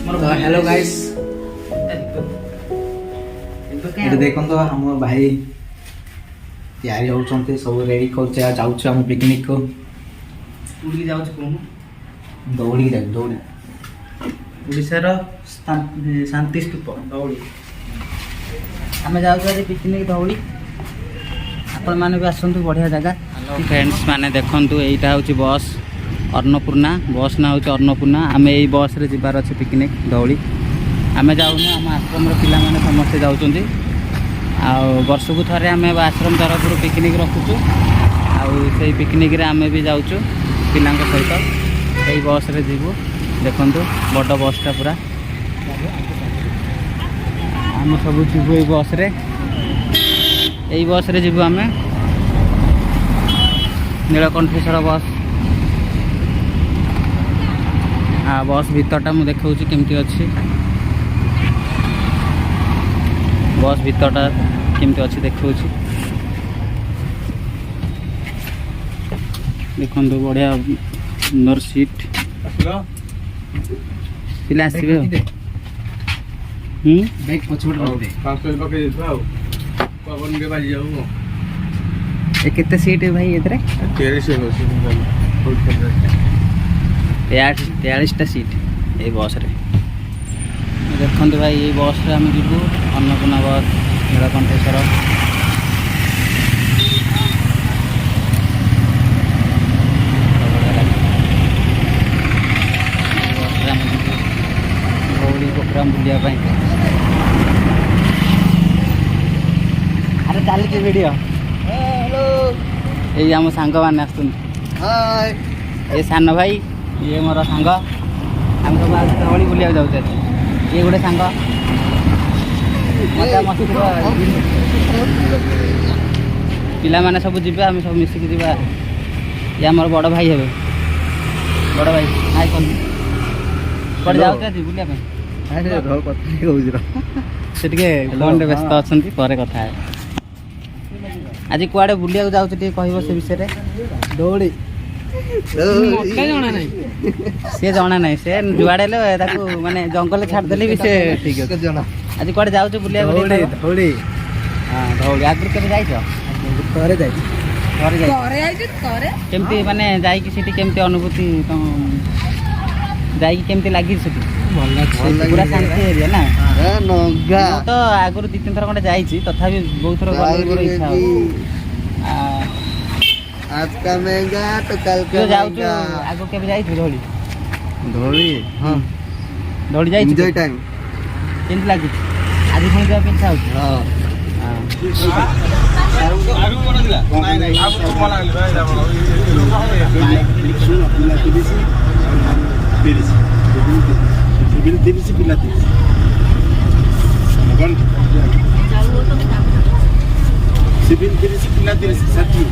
Hello guys ये देखो तो हम भाई तैयारी होचंते सब रेडी कर जाऊ हम पिकनिक को उड़ी जाऊ कोन दौड़ी जा दौड़ी ओडिशार शांति स्तूप दौड़ी आम जाऊँ पिकनिक दौड़ी आपण मैंने भी आसतु बढ़िया जगह। हेलो फ्रेंड्स मैंने देखु यहीटा हूँ बस अन्नपूर्णा बस ना हूँ अन्नपूर्णा आम यही बस रे जीवार अच्छे पिकनिक दौड़ी आम जाऊँ आम आश्रम पिला माने समस्ते जाऊँगी वर्ष को थे आम आश्रम तरफ पिकनिक रखुचु आई पिकनिक रे आम भी जाऊँ पिला सहित यही बस रे जीवु देखु बड़ बसटा पूरा आम सब जीवु ये बस रे यही बस रे जीवु आम नीलकंठेश्वर बस बस भीतरटा मुझे देखा केमती अच्छी बस भीतरटा केमती अच्छी देखा देखो बढ़िया सुंदर सीट पिला आसबे केते सीट है भाई इधर 43टा सीट ये बस रे देखो भाई ये बस रे आम जीवु अन्नपूर्णा बस नीलकंठेश्वर गौड़ी प्रोग्राम बुलाया अरे चल वीडियो ये आम सांग मैंने आस ये सान भाई ये मोर सांग आम सब दौड़ी बुलिया जाऊे ये गोटे सांग मजा मस्ती पिला माने सब जीवा आम सब मिसिक जीवा ये आम बड़ भाई हे बड़ भाई हाय कौन जाऊे बुलिया से फोन व्यस्त अच्छा पर कथा आज कुआडे बुलिया जाऊँ कह से विषय दौड़ी सी जना ना से जुआड़े माने जंगल छाड़देले भी से ठीक है आज कौन जाऊ बुलिया धौड़ी हाँ धौड़ी आगुरी के केमती माने जाइए केमती अनुभूति जाइए लगी पूरा शांति एरिया ना तो आगुरी 2-3 थर खंडे जाइए तथापि बहुत थर इच्छा आज का महंगा तो कल का महंगा आगो के जाई धोली धोली हां धोली जाई एंजॉय टाइम केन लागी आज फोन जा पिछा हो हां आगो कोन दिला नहीं आगो तो कोन लागले भाई पिला पिला कौन सिविल पिला साथी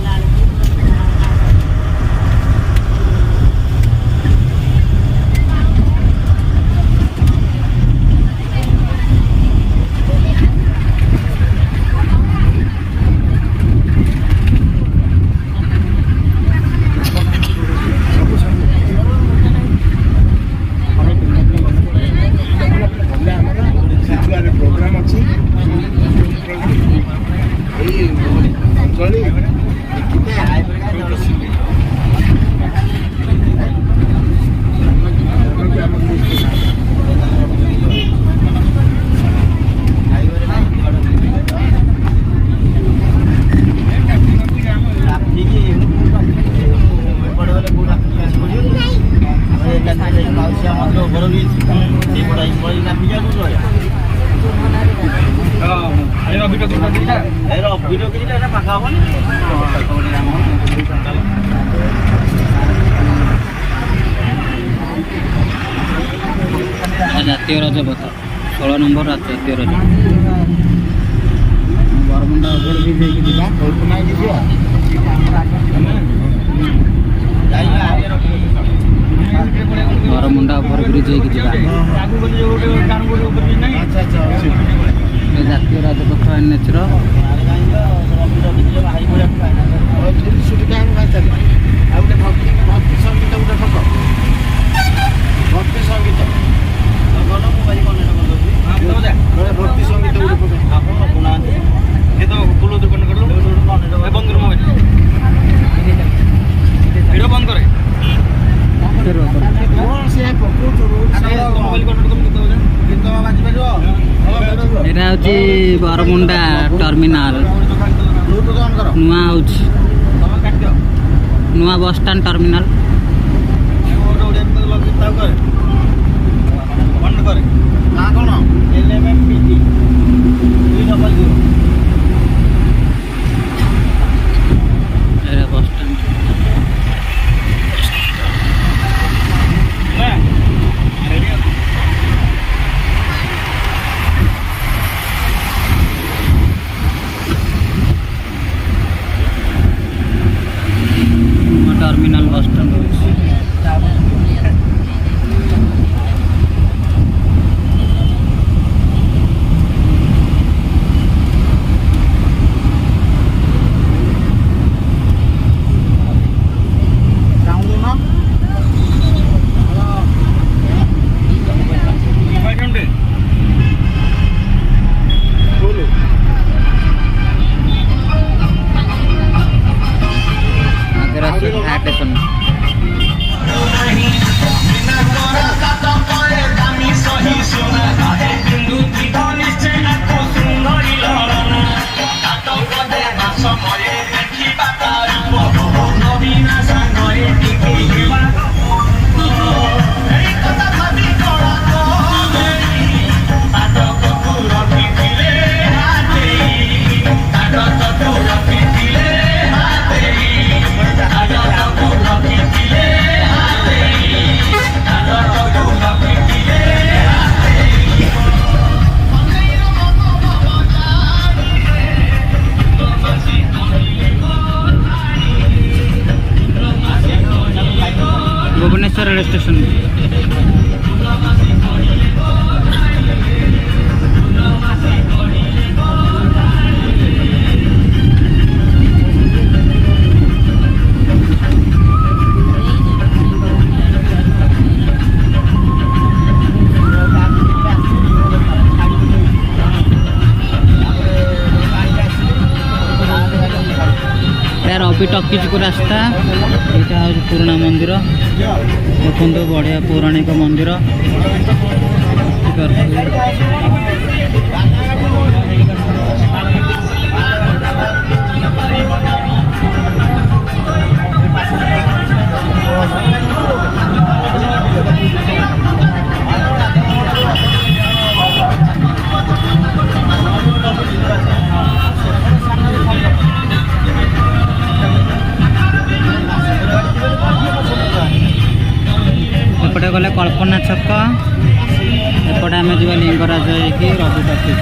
जातीय रज बता 16 नंबर जातीय रज बरमुंडा बरमुंडा ब्रिज जातीय राजपथ एनएच भक्ति संगीत ଏଇଟା ହେଉଛି ବରମୁଣ୍ଡା ଟର୍ମିନାଲ ନୂଆ ହେଉଛି ନୂଆ bus stand terminal. Terminal bus stand station Bhubaneswar rail station. Ravi talkies को रास्ता यहाँ हूँ पुराना मंदिर देखो बढ़िया पौराणिक मंदिर। एपटे गले कल्पना छक एपटे आम जा लिंगराज रवि टॉकीज।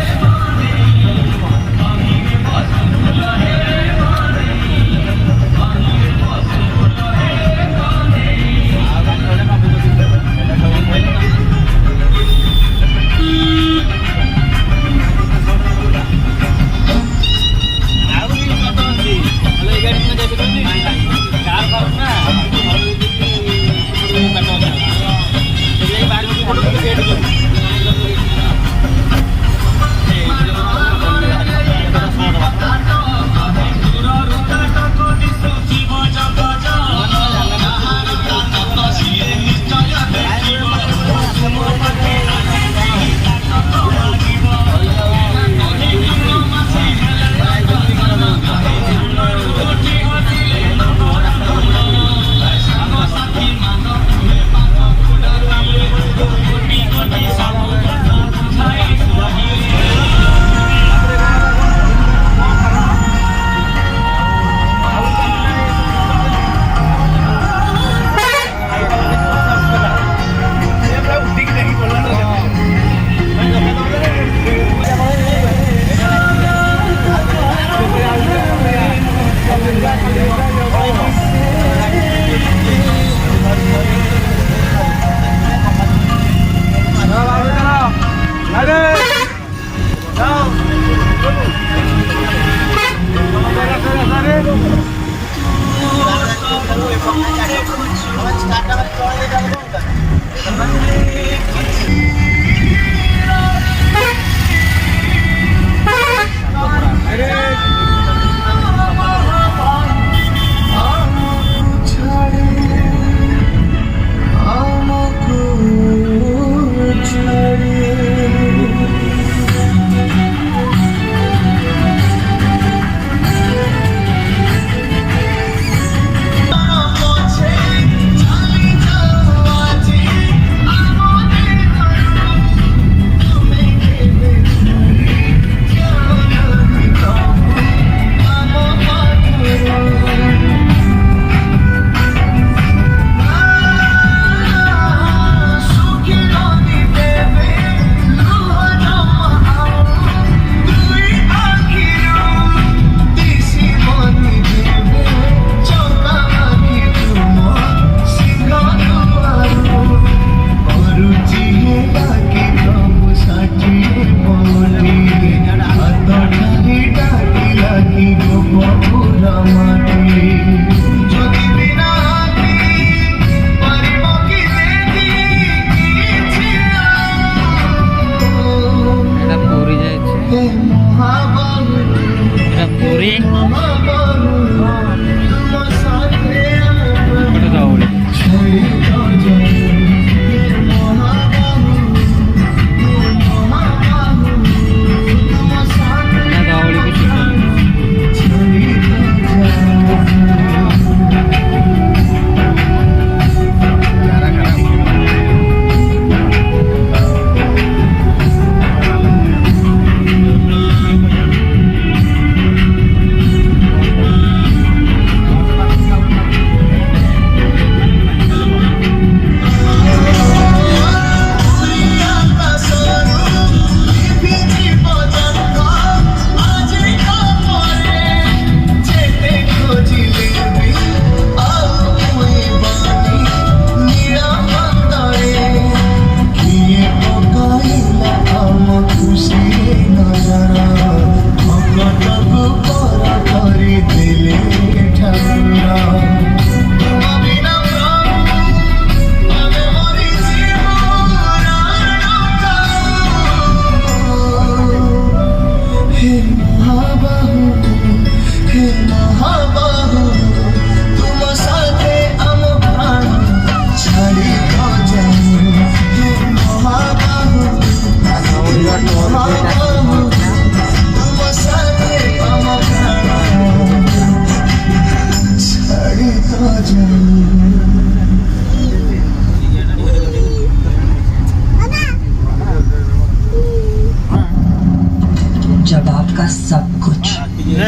सब कुछ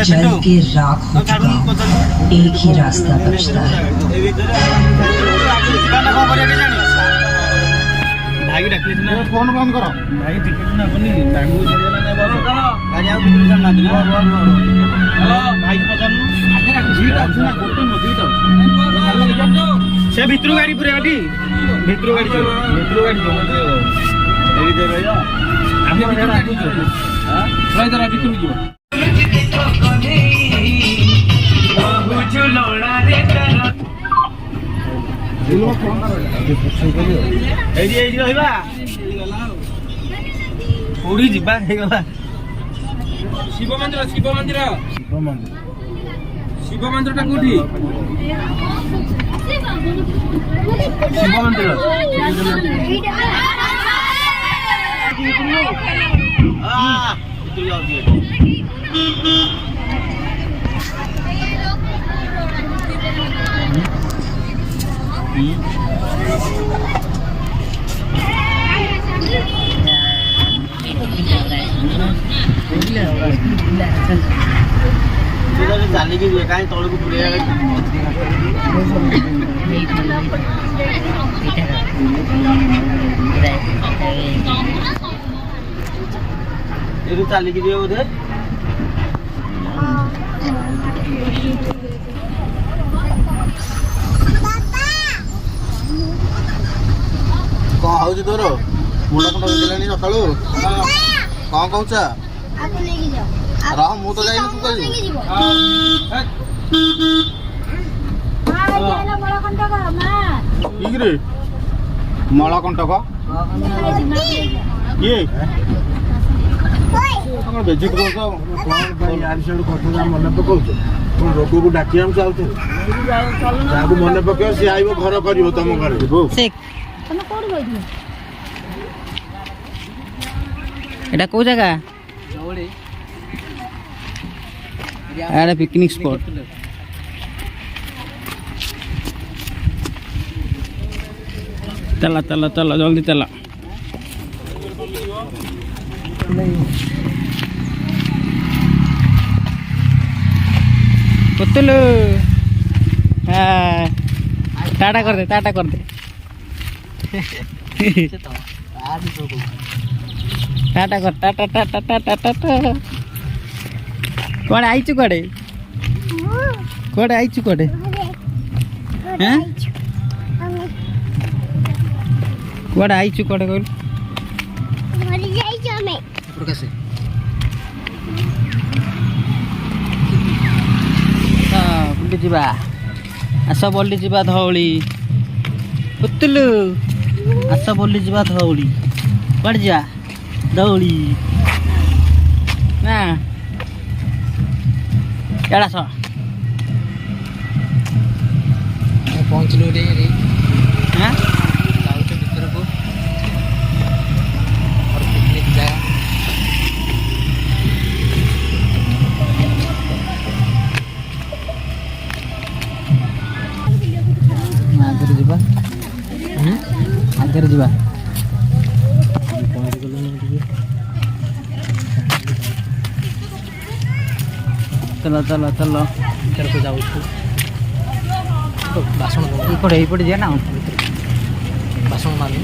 जल के राख हो चुका, एक ही रास्ता बचता है। भाई डाकले ना फोन बंद करो भाई टिकट ना बनी टाइम हो गेला ना बस गाड़ी आ बिजली ना दिना हेलो भाई पचानु आगे राख सीट আছে না গোটে নদী তো সে ভিতরু গাড়ি পুরে গাড়ি ভিতরু গাড়ি যাও এই দে ভাই আমি ভিতরু গাড়ি যাও হ্যাঁ ভাই দাঁড়া ভিতরু যাও বহু ঝুলড়া রে তারা এইটি রহিবা କୋଉଠି ଯିବା ହେଇଗଲା ଶିବ ମନ୍ଦିରଟା କୋଉଠି ଶିବ ମନ୍ଦିର ଚାଲିକି କାହିଁ ତଳକୁ ପୁରେଇବା ଏଠୁ ଚାଲିକି ଯିବେ ବୋଧେ କଣ ହଉଛି ତୋର ମୁଣ୍ଡ ଫୁଣ୍ଡ ବିନ୍ଧିଲାଣି ସକାଳୁ କଣ କହୁଛ ରହ ମୁଁ ତ ଯାଇନି ତୁ କହିବୁ ଠିକରେ ମଳକଣ୍ଟକ କିଏ ବେଜିଟ୍ କରୁଛ ମନେ ପକାଉଛ ରୋଗକୁ ଡାକି ଆମେ ଚାହୁଛୁ ଯାହାକୁ ମନେ ପକେଇବ ସିଏ ଆଇବ ଘର କରିବ ତମ ଘରେ এটা কোন জায়গা এটা পিকনিক স্পট चला जल्दी चला पुतलू टाटा कर दे टाटा कर दे टाटा कर टाटा टाटा टाटा टाटा कौन आई कड़े कड़े आई कड़े हैं कड़े आई कड़े कहल बुली जीवा आस बोली जीवा धौली पुतलू आस बोली जीवा धौली कड़ जा दौड़ी ना एड़ा सो पहुँचलु रे हाँ जाऊँ भीतर को और पिकनिक जाए आगे जीवा आगे जीवा चलो चलो चलो भीतर को जाऊँ बासन ये जाए ना बासन मानी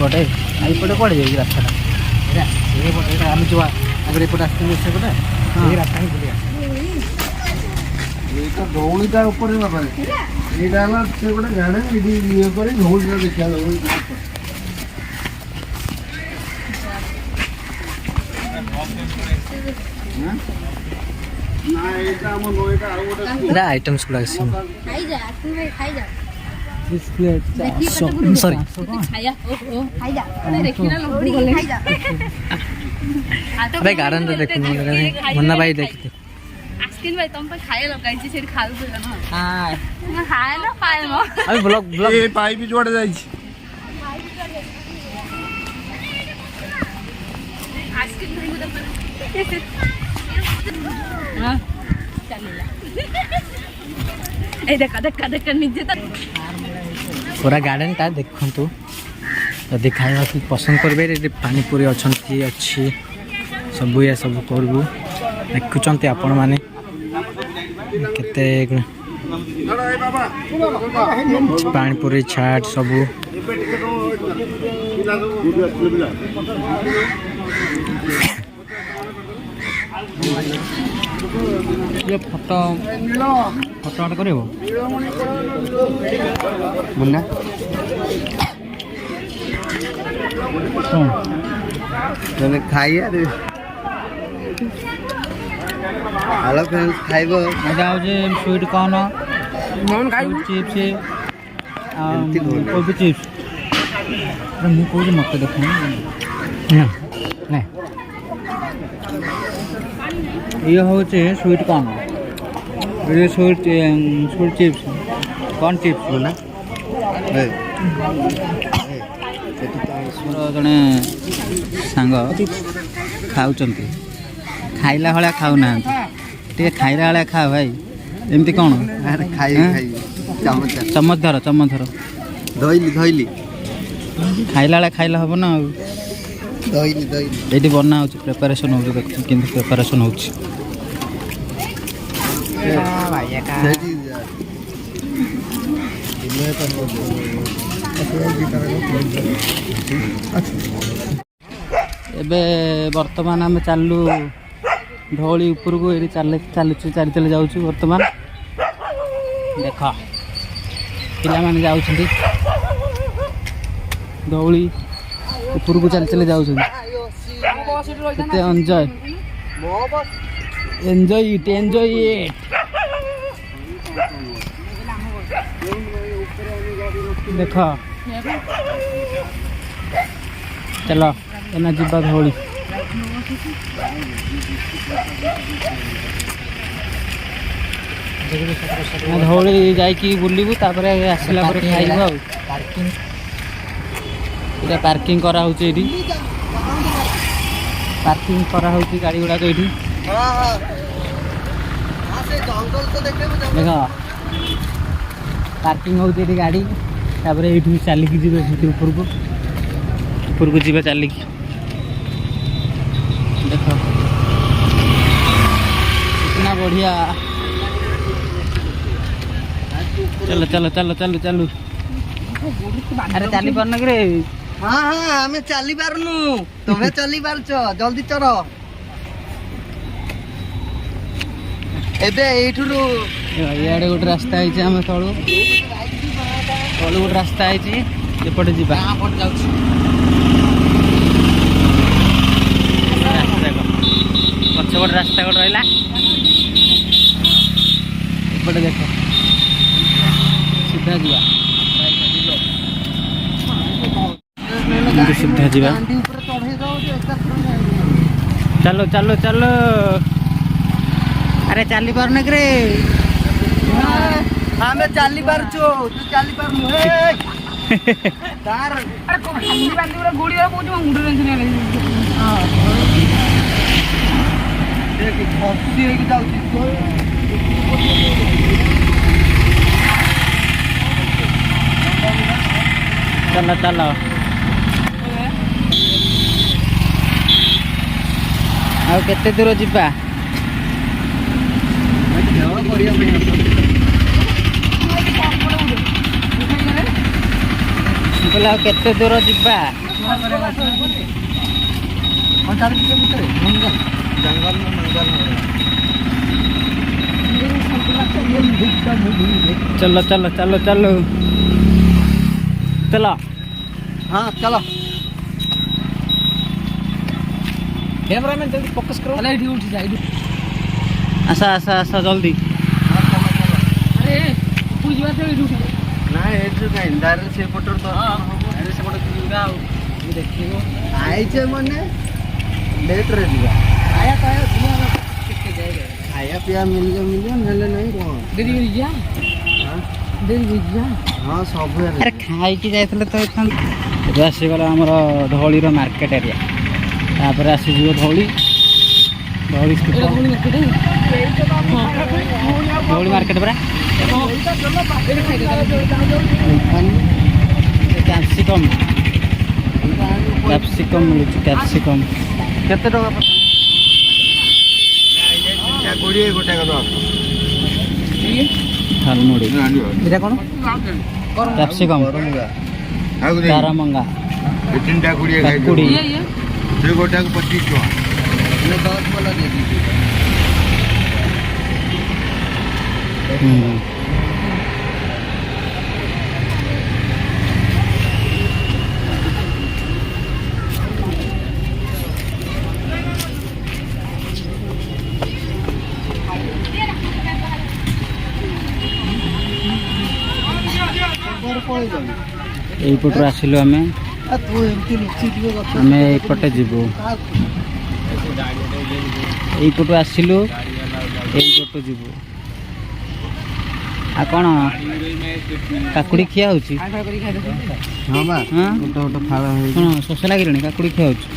पटे ये पड़े जाए रास्ता ये पटे आम जो आगे एपटे आसते से पटे ये रास्ता ही बुलिया दौड़ीटा ऊपर बाबा यहाँ से गोटे गाड़े ये कर दौड़ीटा देखा आइटम्स गुड़ा सॉरी अरे गार्डन तो देख मुन्ना भाई देखते आस्किन भाई तुम पे खाए लो काई से खाऊ तो ना हां मैं खाए ना पाए मो अभी ब्लॉग ब्लॉग ए पाई भी जोड़ जाई आस्किन भाई उधर हां चलेला ए देखा देखा देखा नीचे तक पूरा गार्डन टा देखंतु यदि खाଇବା की पसंद करबे रे पानी पूरी अच्छी अच्छी सब या सब करबू ଦେଖୁଛନ୍ତି ଆପଣମାନେ କେତେ ପାଣିପୁରୀ ଚାଟ୍ ସବୁ ଫଟୋ ଫଟୋ କରିବ ମୁନା ତମେ ଖାଇବା ହ୍ୟାଲୋ ଫ୍ରେଣ୍ଡସ୍ ଖାଇବ ଏଇଟା ହେଉଛି ସୁଇଟ୍ କର୍ଣ୍ଣ ଚିପ୍ସ କୋବି ଚିପ୍ସ ମୁଁ କହୁଛି ମୋତେ ଦେଖୁନି ଇଏ ହେଉଛି ସୁଇଟ୍ କର୍ଣ୍ଣ ଇଏ ସୁଇଟ୍ ଚିପ୍ସ କର୍ଣ୍ଣ ଚିପ୍ସ ନା ଜଣେ ସାଙ୍ଗ ଖାଉଛନ୍ତି ଖାଇଲା ଭଳିଆ ଖାଉନାହାନ୍ତି ଟିକେ ଖାଇଲା ଭଳିଆ ଖାଅ ଭାଇ ଏମିତି କ'ଣ ଚାମଚ ଧର ଧଇଲି ଖାଇଲା ଭଳିଆ ଖାଇଲେ ହେବ ନା ଆଉ ଏଇଠି ବନା ହେଉଛି ପ୍ରିପାରେସନ୍ ହେଉଛି ଦେଖୁଛୁ କେମିତି ପ୍ରିପାରେସନ୍ ହେଉଛି ଏବେ ବର୍ତ୍ତମାନ ଆମେ ଚାଲୁ ଧଉଳି ଉପରକୁ ଏଠି ଚାଲି ଯାଉଛୁ ବର୍ତ୍ତମାନ ଦେଖ ପିଲାମାନେ ଯାଉଛନ୍ତି ଧଉଳି ଉପରକୁ ଚାଲି ଯାଉଛନ୍ତି କେତେ ଏନ୍ଜୟ ଇଟ୍ ଦେଖ ଚାଲ ଏନା ଯିବା ଧଉଳି ଧଉଳି ଯାଇକି ବୁଲିବୁ ତାପରେ ଆସିଲା ପରେ ଖାଇବୁ ଆଉ ଏଇଟା ପାର୍କିଂ କରାହେଉଛି ଏଇଠି ପାର୍କିଂ କରାହେଉଛି ଗାଡ଼ି ଗୁଡ଼ାକ ଏଇଠି ଦେଖ ପାର୍କିଂ ହେଉଛି ଏଠି ଗାଡ଼ି ତାପରେ ଏଇଠୁ ଚାଲିକି ଯିବେ ସେଠି ଉପରକୁ ଯିବେ ଚାଲିକି ଦେଖ कितना बढ़िया चलो अरे चली पार रे हाँ आम चली पारनु तुम्हें चली पारछ जल्दी चल एबे एठुरु इयाडे गोटे रास्ता है आम तलू गोटे रास्ता है एपटे जा पछपटे रास्ता गोटे रहा एपटे देख सीधा जा सीधा जा चलो चलो चलो अरे चली पार ना रे आमे चली पारछु तू चली पारनु ए तार अरे को खाली बांधी पूरा गोड़ी वाला पहुंच मुंडे टेंशन ले हां देख भक्ति है कि जाउची चलो चलो आ केते दूर जिबा बोला केते दूर जिबा जंगल में मंगल चलो चलो चलो चलो चलो हाँ चलो कैमरा में जल्दी फोकस करो अरे इठी उठ जा आसा आसा आसा जल्दी अरे पूजवा तो इठी उठ ना एठु काई डायरेक्ट से फोटो तो अरे से बड़ जुगा देखियो आई छे मने लेट रे दिया आया तो आया दुनिया में कितने जाएगा खाया पिया मिल नेले नहीं कौन देरी हो जा हां देरी हो जा हां सब अरे खाई की जाइतले तो एथन आसी गला हमर धौली रो मार्केट एरिया तापर आसी जिवो धौली धौली मार्केट बरा कैप्सिकम कैप्सिकम मिलुची कैप्सिकम केते टका ଏଇଟା 20 ଗୋଟା କଥା ଝାଲମୁଢ଼ି ଏଇଟା କ'ଣ କ୍ୟାପ୍ସିକମ୍ ଆଉ ଚାରମଙ୍ଗା ଏ ତିନିଟା 20 କାକୁଡ଼ି ସେ ଗୋଟାକୁ 25 ଟଙ୍କା 10 ବାଲା ଦେଇଛି এইପଟରୁ ଆସିଲୁ ଆମେ ଆମେ ଏଇପଟେ ଯିବୁ এইପଟୁ ଆସିଲୁ এইପଟୁ ଯିବୁ ଆଉ କ'ଣ କାକୁଡ଼ି ଖିଆ ହେଉଛି ହଁ ବା ହଁ ଗୋଟେ ଗୋଟେ ଫାଳ ହେଇଛି କ'ଣ ଶୋଷ ଲାଗିଲାଣି କାକୁଡ଼ି ଖିଆ ହେଉଛି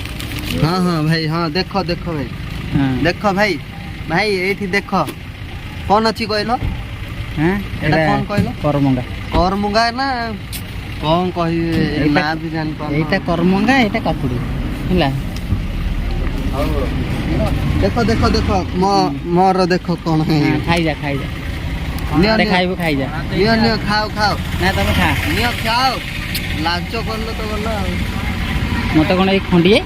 ହଁ ହଁ ଭାଇ ହଁ ଦେଖ ଦେଖ ଭାଇ ହଁ ଦେଖ ଭାଇ ଭାଇ ଏଇଠି ଦେଖ କ'ଣ ଅଛି କହିଲ ହଁ ଏଇଟା କ'ଣ କହିଲ କରମଙ୍ଗା କରମୁଙ୍ଗା ନା କ'ଣ କହିବେ ନା ବି ଜାଣିପାରୁନି ଏଇଟା କରମଙ୍ଗା ଏଇଟା କାକୁଡ଼ି ହେଲା ଦେଖ ଦେଖ ଦେଖ ମୋର ଦେଖ କ'ଣ ହେଇଛି ଖାଇଯା ଖାଇଯା ନିଅ ନିଅ ଖାଇବୁ ଖାଇଯା ନିଅ ନିଅ ଖାଅ ଖାଅ ନା ତମେ ଖା ନିଅ ଖାଅ ଲାଞ୍ଚ କଲ ତ ଗଲ ଆଉ ମତେ କ'ଣ ଏଇ ଖଣ୍ଡିଏ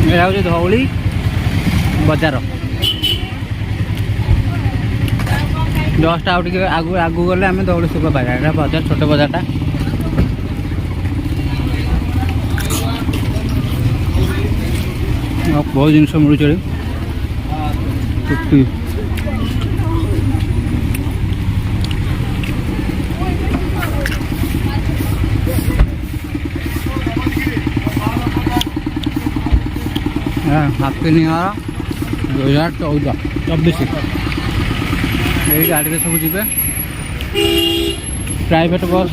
ଏଇଟା ହେଉଛି ଧଉଳି ବଜାର ଜଷ୍ଟ ଆଉ ଟିକେ ଆଗକୁ ଗଲେ ଆମେ ଧଉଳି ଶିଳ୍ପ ପାଇବା ଏଇଟା ବଜାର ଛୋଟ ବଜାରଟା ବହୁତ ଜିନିଷ ମିଳୁଛି ଟୁପି ହାପି ନ୍ୟୁ ଇୟର 2024 ଏଇ ଗାଡ଼ିରେ ସବୁ ଯିବେ ପ୍ରାଇଭେଟ୍ ବସ୍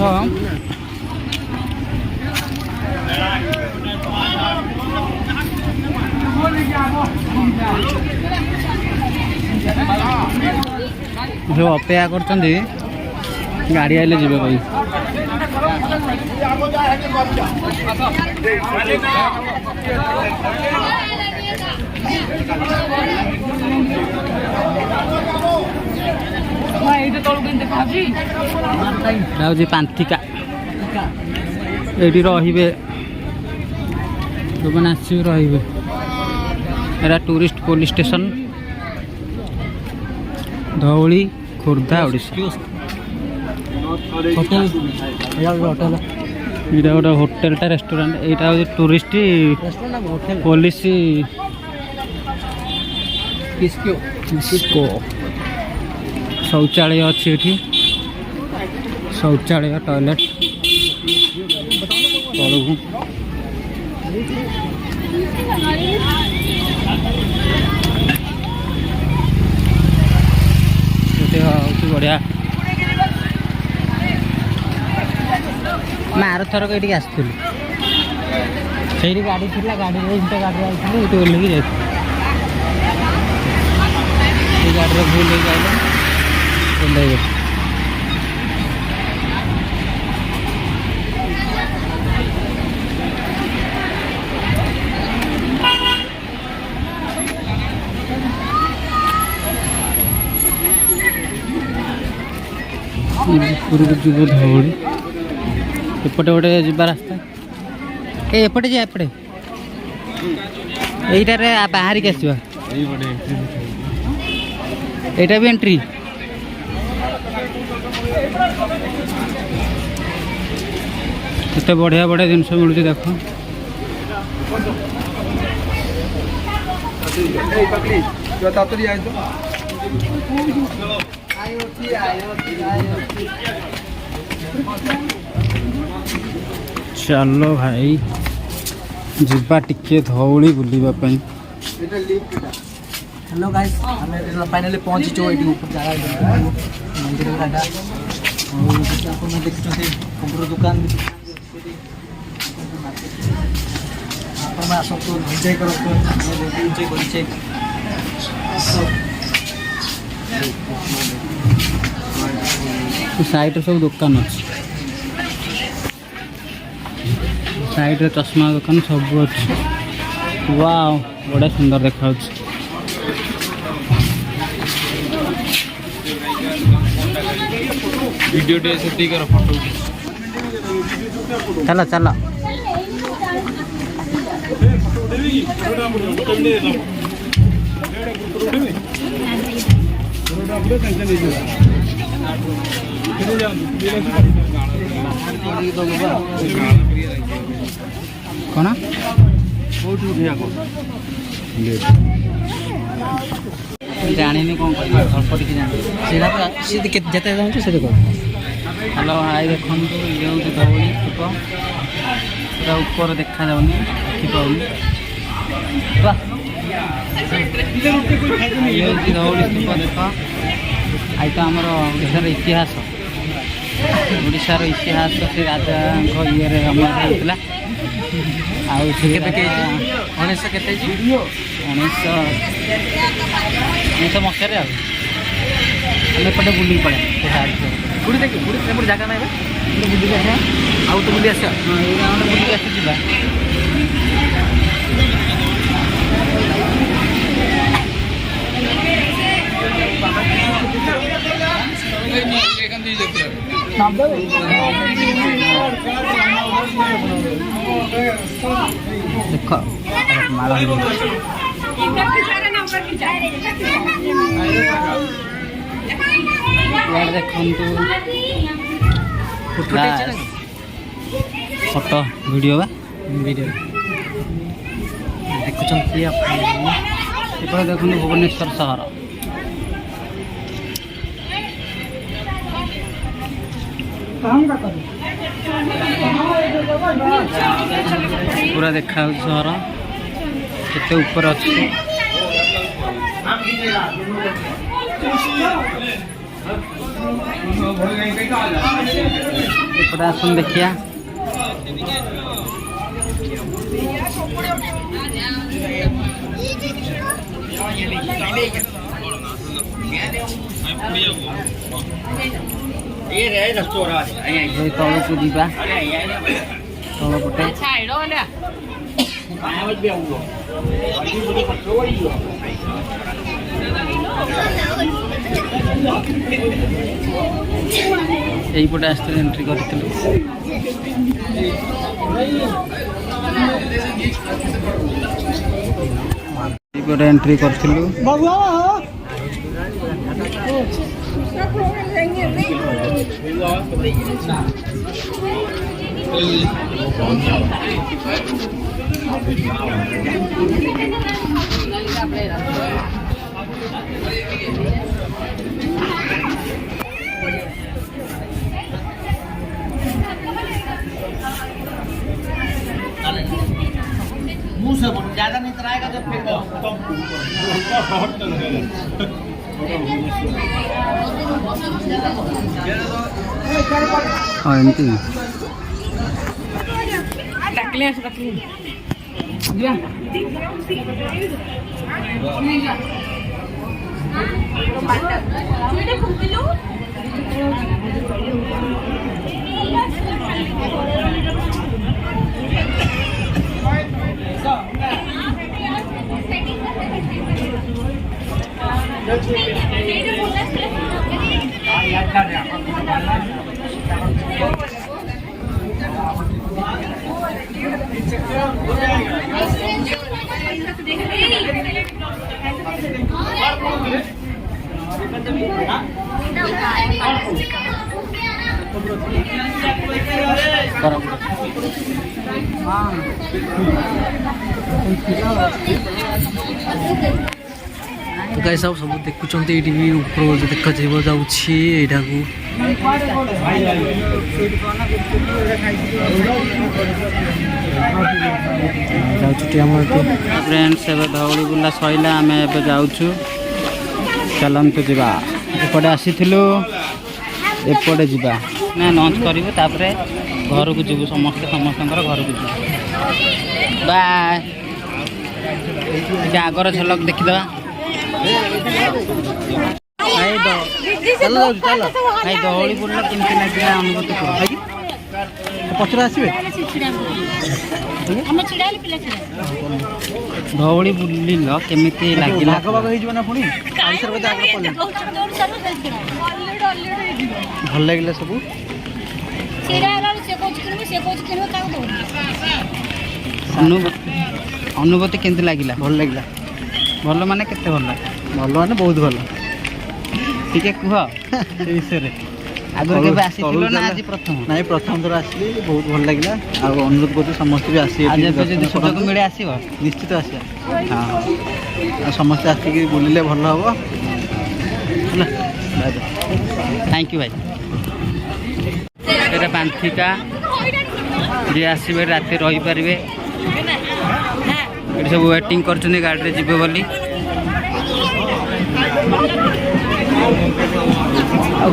ସବୁ ଅପେକ୍ଷା କରୁଛନ୍ତି ଗାଡ଼ି ଆଇଲେ ଯିବେ ଭାଇ ହେଉଛି ପାନ୍ଥିକା ଏଇଠି ରହିବେ ଯେଉଁମାନେ ଆସିବେ ରହିବେ ଏଇଟା tourist police station Dhauli Khordha Odisha hotel ଏଇଟା ଗୋଟେ ହୋଟେଲଟା ରେଷ୍ଟୁରାଣ୍ଟ ଏଇଟା ହେଉଛି ଟୁରିଷ୍ଟ ପୋଲିସ ଶୌଚାଳୟ ଅଛି ଏଠି ଶୌଚାଳୟ ଟଏଲେଟ୍ ତଳକୁ ଏଠି ହେଉଛି ବଢ଼ିଆ ଆମେ ଆରଥରକ ଏଇଠିକି ଆସିଥିଲୁ ସେଇଠି ଗାଡ଼ି ଥିଲା ଗାଡ଼ିରେ ଗାଡ଼ିରେ ଆସିଥିଲୁ ଏଇଠି ଓହ୍ଲେଇକି ଯାଇଥିଲୁ এই গাড়িরে ভুল হয়ে গেল ওলাই গেছে ଉପରକୁ ଯିବ ଧଉଳି ଏପଟେ ଗୋଟେ ଯିବା ରାସ୍ତା ଏପଟେ ଯିବା ଏପଟେ ଏଇଟାରେ ବାହାରିକି ଆସିବା এইটা भी एंट्री एते बढ़िया बढ़िया जिनस मिलूँ देख चलो भाई जीवा टिके धौली बुलवा हेलो गाइस हमें फाइनली पहुंचीचु ये ऊपर जगह मंदिर गाड़ा और आपन देखुछथि कंप्यूटर दुकान आपण में आसो तो एंजॉय करो तो एंजॉय करिचे साइड सब दुकान अच्छे साइड चश्मा दुकान सब अच्छे वाव बड़ा सुंदर देखा वीडियो टे से कर फोटो चला चला कौन जानी कौन कर अल्प टी जानी जिते चाहूँ से कह हेलो हाई देखो ये हूँ धौली टीप पूरा ऊपर देखा जाऊनी टीप धौली टीप देख आई तो आमर ओडार इतिहास ओडार इतिहास से राजा ये होता उन्नीस के उन्नीस मसीह एपटे बुल पड़े बुढ़ी देखिए बुढ़ी जगह ना बुल आउ तो बुली आस बुल आसी देख माला देखु फोटो वीडियो वीडियो देखुं देखो भुवनेश्वर सहर पूरा देखा सहर केते ऊपर अच्छे एपटे आसन देखिया तौक जीवा तौल पटे यहीपटे आस एंट्री करूँ एंट्री करूँ मुंह से ज्यादा नहीं कराएगा तो फेंको हाँ एमती तो गाइस सब सब देखुं ये भी ऊपर देखा जाऊँगा फ्रेंड्स धौली बुला सैला आम ए जाऊँ चलतु जा एपटे आसी एपटे जा ना लंच करूँ घर को जीव समस्त समस्त घर को जीव बाय आगर झलक देखीद चलो चलो भाई दौड़ी बुल्ला केमती लागला अनुभूति को पचरा आसीबे दौड़ी बुलिल केमिति लागिला भाग भाग होई ना पुणी आंसर बता आगे पले भल लागला सब अनुभूति केमती लागला भल लागला भल माने केते भल भल माने बहुत भल टिके कुह से विषय रे आगुर केबे आसीथिलो ना आज प्रथम नहीं प्रथम थर आसली बहुत भल लागला आ अनुरोध करते समस्त भी आसी आज एबे जदी सुजोग मिले आसीबो निश्चित आसिया हां समस्त आसिक बुलिले भल हबो ହେଲା थैंक यू भाई एटा पांथिका जे आसीबे राते रही परिबे एटा सब वेटिंग करछन गाड़ी रे जिबे बोली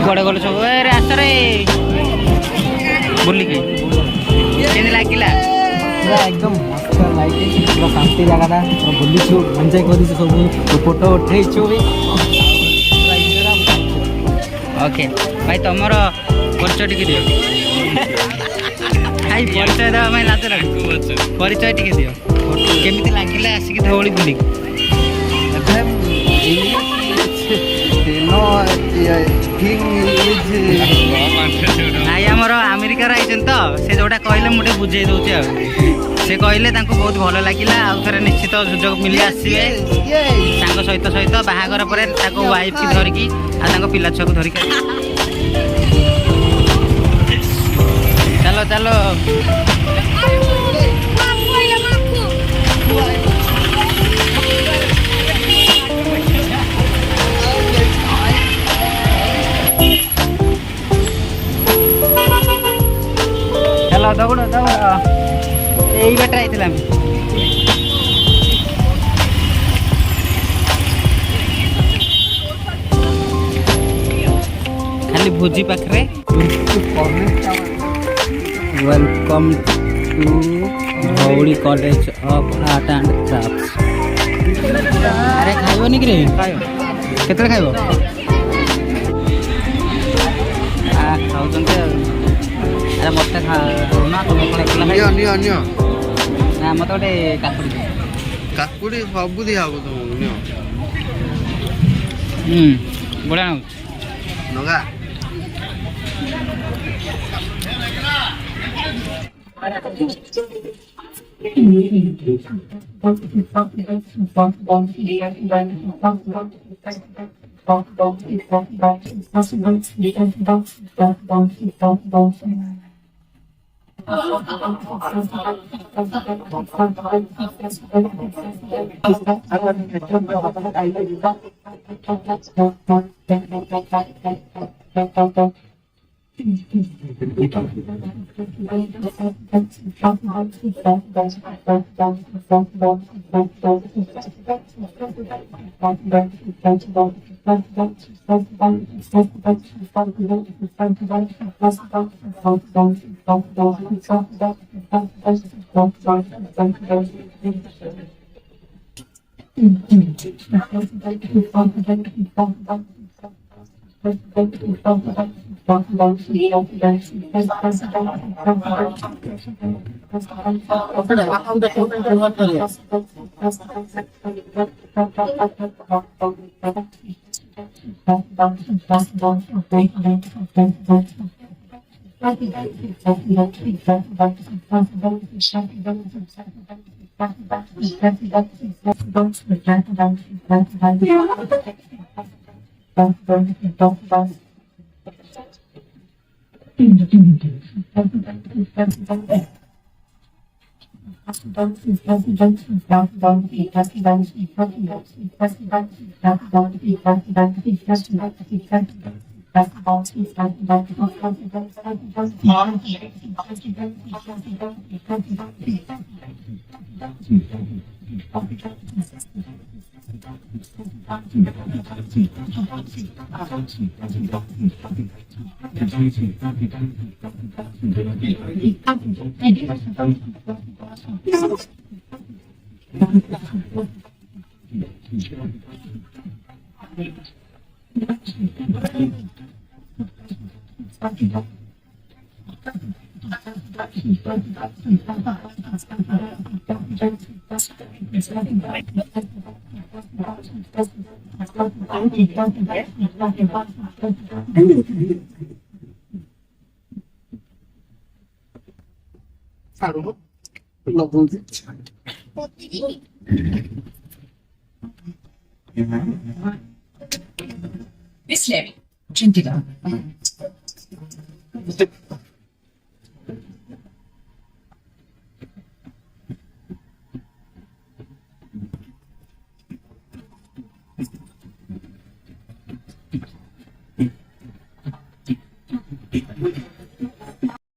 गड़े गड़े सब रास्ता रे बुलिकी केमती लागिला पूरा एकदम मस्त लाइटिंग पूरा शांति जगह बुलीचु एंजॉय करिछु सब फोटो उठेइछु भी ओके भाई तुमर परिचय टिके दियो भाई परिचय देवा भाई लाज लाग परिचय टिके दियो केमती लागिला आसिक धौली बुलिकी नाई आमर अमेरिका आइछन तो से जोटा कहले मुझे बुझे दउछि आ से कहले तांको बहुत भलो लागिला आ थरे निश्चित सुजोग मिली आसीबे तांको सहित सहित बाहागर परे ताको वाइफ की धरिकी आ तांको पिला छुआ को धरिकी चलो चलो चलो दौड़ दौड़ यही बाटे आइथिला खाली भोजी पाखरे welcome to Dhauli college of art and crafts अरे खाइबो नि रे केते खाइबो आ खाउचंते अरे मत खा ना तुम कोन एकला खाइ नियो नियो ना मत गोटे काकुड़ी काकुड़ी सब दिया हो तुम नियो बड़ा नगा Bisleri. Çintiga.